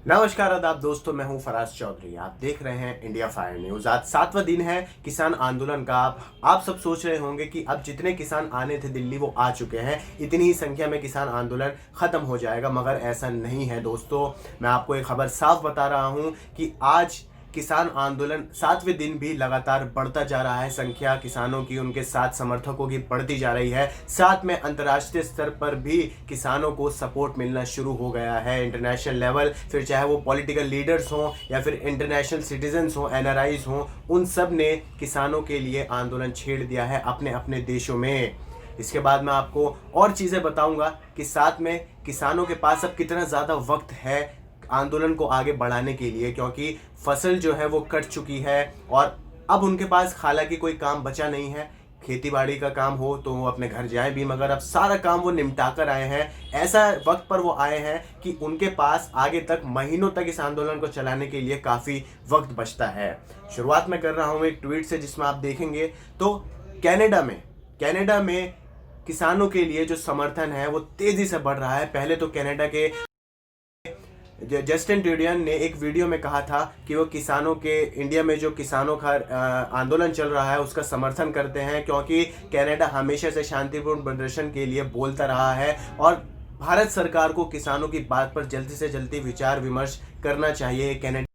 नमस्कार आदाब दोस्तों, मैं हूं फराज चौधरी। आप देख रहे हैं इंडिया फायर न्यूज। आज 7वां दिन है किसान आंदोलन का। आप सब सोच रहे होंगे कि अब जितने किसान आने थे दिल्ली वो आ चुके हैं, इतनी ही संख्या में किसान आंदोलन खत्म हो जाएगा, मगर ऐसा नहीं है दोस्तों। मैं आपको एक खबर साफ बता रहा हूं कि आज किसान आंदोलन 7वें दिन भी लगातार बढ़ता जा रहा है। संख्या किसानों की, उनके साथ समर्थकों की बढ़ती जा रही है। साथ में अंतर्राष्ट्रीय स्तर पर भी किसानों को सपोर्ट मिलना शुरू हो गया है। इंटरनेशनल लेवल, फिर चाहे वो पॉलिटिकल लीडर्स हों या फिर इंटरनेशनल सिटीजन्स हों, एनआरआईज हों, उन सब ने किसानों के लिए आंदोलन छेड़ दिया है अपने अपने देशों में। इसके बाद मैं आपको और चीज़ें बताऊंगा कि साथ में किसानों के पास अब कितना ज़्यादा वक्त है आंदोलन को आगे बढ़ाने के लिए, क्योंकि फसल जो है वो कट चुकी है और अब उनके पास हालांकि कोई काम बचा नहीं है। खेती बाड़ी का काम हो तो वो अपने घर जाए भी, मगर अब सारा काम वो निपटा कर आए हैं। ऐसा वक्त पर वो आए हैं कि उनके पास आगे तक महीनों तक इस आंदोलन को चलाने के लिए काफ़ी वक्त बचता है। शुरुआत में कर रहा हूँ एक ट्वीट से, जिसमें आप देखेंगे तो कनाडा में किसानों के लिए जो समर्थन है वो तेज़ी से बढ़ रहा है। पहले तो कनाडा के जस्टिन ट्रूडियन ने एक वीडियो में कहा था कि वो किसानों के, इंडिया में जो किसानों का आंदोलन चल रहा है उसका समर्थन करते हैं, क्योंकि कनाडा हमेशा से शांतिपूर्ण प्रदर्शन के लिए बोलता रहा है और भारत सरकार को किसानों की बात पर जल्दी से जल्दी विचार विमर्श करना चाहिए, कनाडा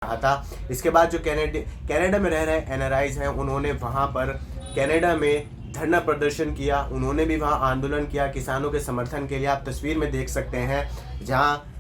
कहा था। इसके बाद जो कनाडा में रह रहे एनआरआईज हैं, उन्होंने वहाँ पर कनाडा में धरना प्रदर्शन किया। उन्होंने भी वहाँ आंदोलन किया किसानों के समर्थन के लिए। आप तस्वीर में देख सकते हैं जहाँ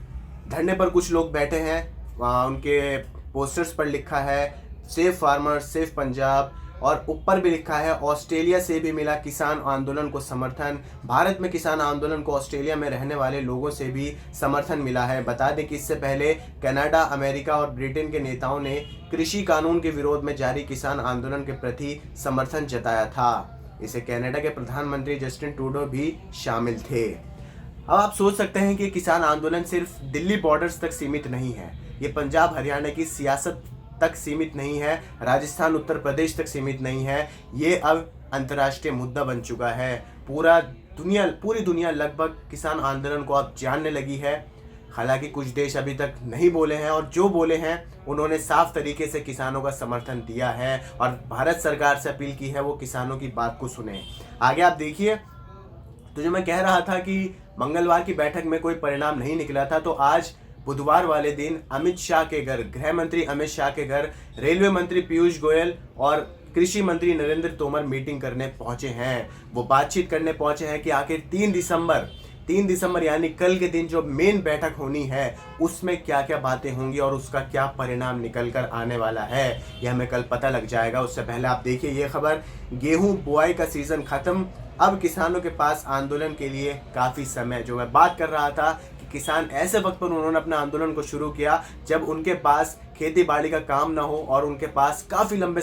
धरने पर कुछ लोग बैठे हैं, वहाँ उनके पोस्टर्स पर लिखा है सेव फार्मर सेव पंजाब, और ऊपर भी लिखा है ऑस्ट्रेलिया से भी मिला किसान आंदोलन को समर्थन। भारत में किसान आंदोलन को ऑस्ट्रेलिया में रहने वाले लोगों से भी समर्थन मिला है। बता दें कि इससे पहले कनाडा, अमेरिका और ब्रिटेन के नेताओं ने कृषि कानून के विरोध में जारी किसान आंदोलन के प्रति समर्थन जताया था। इसे कनाडा के प्रधानमंत्री जस्टिन ट्रूडो भी शामिल थे। अब आप सोच सकते हैं कि किसान आंदोलन सिर्फ दिल्ली बॉर्डर्स तक सीमित नहीं है, ये पंजाब हरियाणा की सियासत तक सीमित नहीं है, राजस्थान उत्तर प्रदेश तक सीमित नहीं है, ये अब अंतर्राष्ट्रीय मुद्दा बन चुका है। पूरी दुनिया लगभग किसान आंदोलन को अब जानने लगी है। हालांकि कुछ देश अभी तक नहीं बोले हैं, और जो बोले हैं उन्होंने साफ तरीके से किसानों का समर्थन दिया है और भारत सरकार से अपील की है वो किसानों की बात को सुने। आगे आप देखिए, तो जो मैं कह रहा था कि मंगलवार की बैठक में कोई परिणाम नहीं निकला था, तो आज बुधवार वाले दिन अमित शाह के घर, गृह मंत्री अमित शाह के घर रेलवे मंत्री पीयूष गोयल और कृषि मंत्री नरेंद्र तोमर मीटिंग करने पहुंचे हैं। वो बातचीत करने पहुंचे हैं कि आखिर 3 दिसंबर यानी कल के दिन जो मेन बैठक होनी है उसमें क्या क्या बातें होंगी और उसका क्या परिणाम निकल कर आने वाला है, यह हमें कल पता लग जाएगा। उससे पहले आप देखिए ये खबर, गेहूं बुआई का सीजन खत्म, अब किसानों के पास आंदोलन के लिए काफ़ी समय। जो मैं बात कर रहा था कि किसान ऐसे वक्त पर उन्होंने अपना आंदोलन को शुरू किया जब उनके पास खेती बाड़ी का काम ना हो और उनके पास काफ़ी लंबे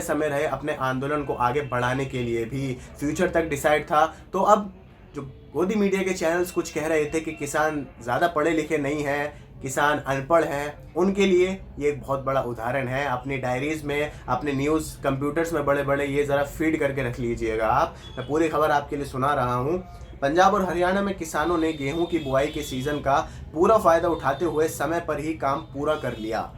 समय रहे अपने आंदोलन को आगे बढ़ाने के लिए भी, फ्यूचर तक डिसाइड था। तो अब जो गोदी मीडिया के चैनल्स कुछ कह रहे थे कि किसान ज़्यादा पढ़े लिखे नहीं हैं, किसान अनपढ़ हैं, उनके लिए ये एक बहुत बड़ा उदाहरण है। अपनी डायरीज़ में, अपने न्यूज़ कंप्यूटर्स में बड़े ये ज़रा फीड करके रख लीजिएगा आप। मैं पूरी खबर आपके लिए सुना रहा हूँ। पंजाब और हरियाणा में किसानों ने गेहूं की बुआई के सीज़न का पूरा फ़ायदा उठाते हुए समय पर ही काम पूरा कर लिया।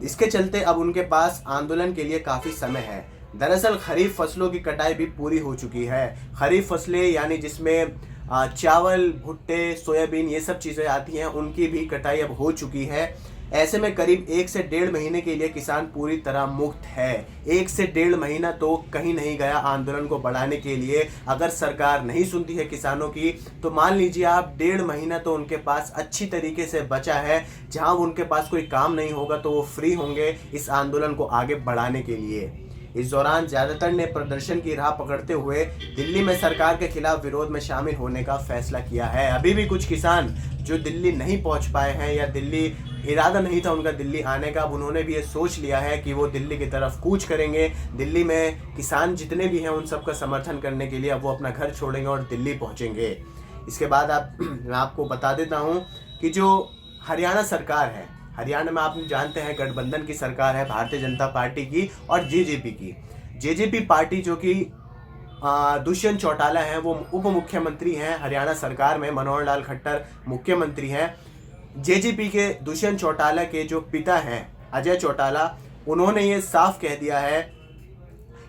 इसके चलते अब उनके पास आंदोलन के लिए काफ़ी समय है। दरअसल खरीफ फसलों की कटाई भी पूरी हो चुकी है। खरीफ फसलें यानी जिसमें चावल, भुट्टे, सोयाबीन ये सब चीज़ें आती हैं, उनकी भी कटाई अब हो चुकी है। ऐसे में करीब 1 से 1.5 महीने के लिए किसान पूरी तरह मुक्त है। 1 से 1.5 महीना तो कहीं नहीं गया आंदोलन को बढ़ाने के लिए। अगर सरकार नहीं सुनती है किसानों की तो मान लीजिए आप 1.5 महीना तो उनके पास अच्छी तरीके से बचा है, जहां उनके पास कोई काम नहीं होगा तो वो फ्री होंगे इस आंदोलन को आगे बढ़ाने के लिए। इस दौरान ज्यादातर ने प्रदर्शन की राह पकड़ते हुए दिल्ली में सरकार के खिलाफ विरोध में शामिल होने का फैसला किया है। अभी भी कुछ किसान जो दिल्ली नहीं पहुंच पाए हैं या दिल्ली इरादा नहीं था उनका दिल्ली आने का, अब उन्होंने भी ये सोच लिया है कि वो दिल्ली की तरफ कूच करेंगे। दिल्ली में किसान जितने भी हैं उन सबका समर्थन करने के लिए अब वो अपना घर छोड़ेंगे और दिल्ली पहुंचेंगे। इसके बाद मैं आपको बता देता हूं कि जो हरियाणा सरकार है, हरियाणा में आप जानते हैं गठबंधन की सरकार है, भारतीय जनता पार्टी की और जेजेपी की। जेजेपी पार्टी जो कि दुष्यंत चौटाला हैं, वो उप मुख्यमंत्री हैं हरियाणा सरकार में, मनोहर लाल खट्टर मुख्यमंत्री हैं। जेजेपी के दुष्यंत चौटाला के जो पिता हैं अजय चौटाला, उन्होंने ये साफ कह दिया है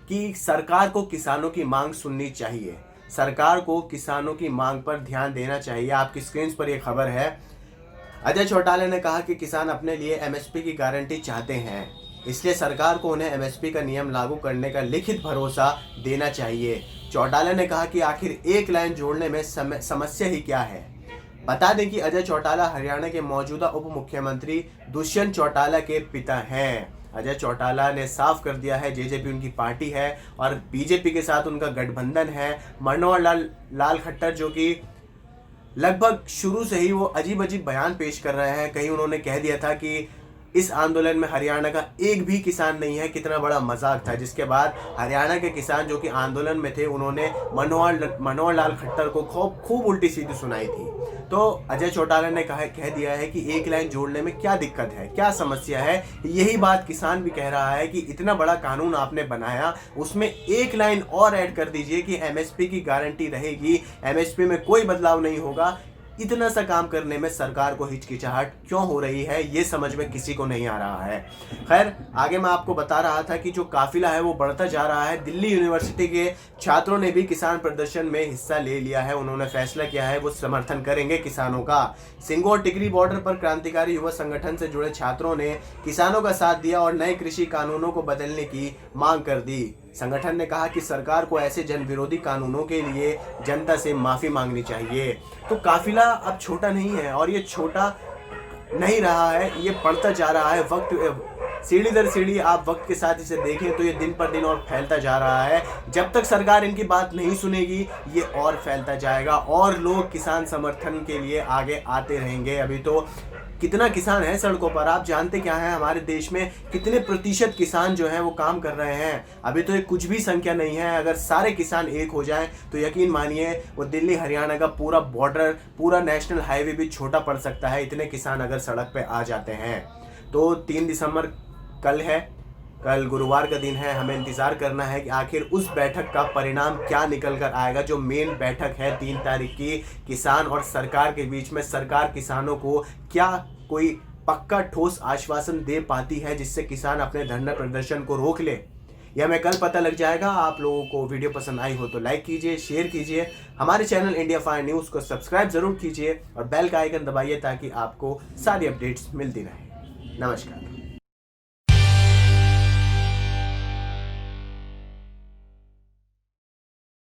कि सरकार को किसानों की मांग सुननी चाहिए, सरकार को किसानों की मांग पर ध्यान देना चाहिए। आपकी स्क्रीन पर यह खबर है। अजय चौटाला ने कहा कि किसान अपने लिए एमएसपी की गारंटी चाहते हैं, इसलिए सरकार को उन्हें एमएसपी का नियम लागू करने का लिखित भरोसा देना चाहिए। चौटाला ने कहा कि आखिर एक लाइन जोड़ने में समस्या ही क्या है। बता दें कि अजय चौटाला हरियाणा के मौजूदा उप मुख्यमंत्री दुष्यंत चौटाला के पिता हैं। अजय चौटाला ने साफ कर दिया है जेजेपी उनकी पार्टी है और बीजेपी के साथ उनका गठबंधन है। मनोहर लाल खट्टर जो कि लगभग शुरू से ही वो अजीब अजीब बयान पेश कर रहे हैं। कहीं उन्होंने कह दिया था कि इस आंदोलन में हरियाणा का एक भी किसान नहीं है, कितना बड़ा मजाक था। जिसके बाद हरियाणा के किसान जो कि आंदोलन में थे उन्होंने मनोहर लाल खट्टर को खूब उल्टी सीधी सुनाई थी। तो अजय चौटाला ने कह दिया है कि एक लाइन जोड़ने में क्या दिक्कत है, क्या समस्या है। यही बात किसान भी कह रहा है कि इतना बड़ा कानून आपने बनाया, उसमें एक लाइन और ऐड कर दीजिए कि एमएसपी की गारंटी रहेगी, एमएसपी में कोई बदलाव नहीं होगा। इतना सा काम करने में सरकार को हिचकिचाहट क्यों हो रही है, ये समझ में किसी को नहीं आ रहा है। खैर, आगे मैं आपको बता रहा था कि जो काफिला है वो बढ़ता जा रहा है। दिल्ली यूनिवर्सिटी के छात्रों ने भी किसान प्रदर्शन में हिस्सा ले लिया है। उन्होंने फैसला किया है वो समर्थन करेंगे किसानों का। सिंगोर टिकरी बॉर्डर पर क्रांतिकारी युवा संगठन से जुड़े छात्रों ने किसानों का साथ दिया और नए कृषि कानूनों को बदलने की मांग कर दी। संगठन ने कहा कि सरकार को ऐसे जन विरोधी कानूनों के लिए जनता से माफी मांगनी चाहिए। तो काफिला अब छोटा नहीं है और ये छोटा नहीं रहा है, ये बढ़ता जा रहा है। वक्त सीढ़ी दर सीढ़ी आप वक्त के साथ इसे देखें तो ये दिन पर दिन और फैलता जा रहा है। जब तक सरकार इनकी बात नहीं सुनेगी ये और फैलता जाएगा और लोग किसान समर्थन के लिए आगे आते रहेंगे। अभी तो कितना किसान है सड़कों पर, आप जानते क्या है हमारे देश में कितने प्रतिशत किसान जो हैं वो काम कर रहे हैं। अभी तो ये कुछ भी संख्या नहीं है। अगर सारे किसान एक हो जाएं तो यकीन मानिए वो दिल्ली हरियाणा का पूरा बॉर्डर, पूरा नेशनल हाईवे भी छोटा पड़ सकता है, इतने किसान अगर सड़क पे आ जाते हैं। तो 3 दिसंबर कल है, कल गुरुवार का दिन है। हमें इंतज़ार करना है कि आखिर उस बैठक का परिणाम क्या निकल कर आएगा। जो मेन बैठक है 3 तारीख की, किसान और सरकार के बीच में, सरकार किसानों को क्या कोई पक्का ठोस आश्वासन दे पाती है जिससे किसान अपने धरना प्रदर्शन को रोक ले, यह हमें कल पता लग जाएगा। आप लोगों को वीडियो पसंद आई हो तो लाइक कीजिए, शेयर कीजिए, हमारे चैनल इंडिया फायर न्यूज़ को सब्सक्राइब जरूर कीजिए और बेल का आइकन दबाइए ताकि आपको सारी अपडेट्स मिलती रहे। नमस्कार।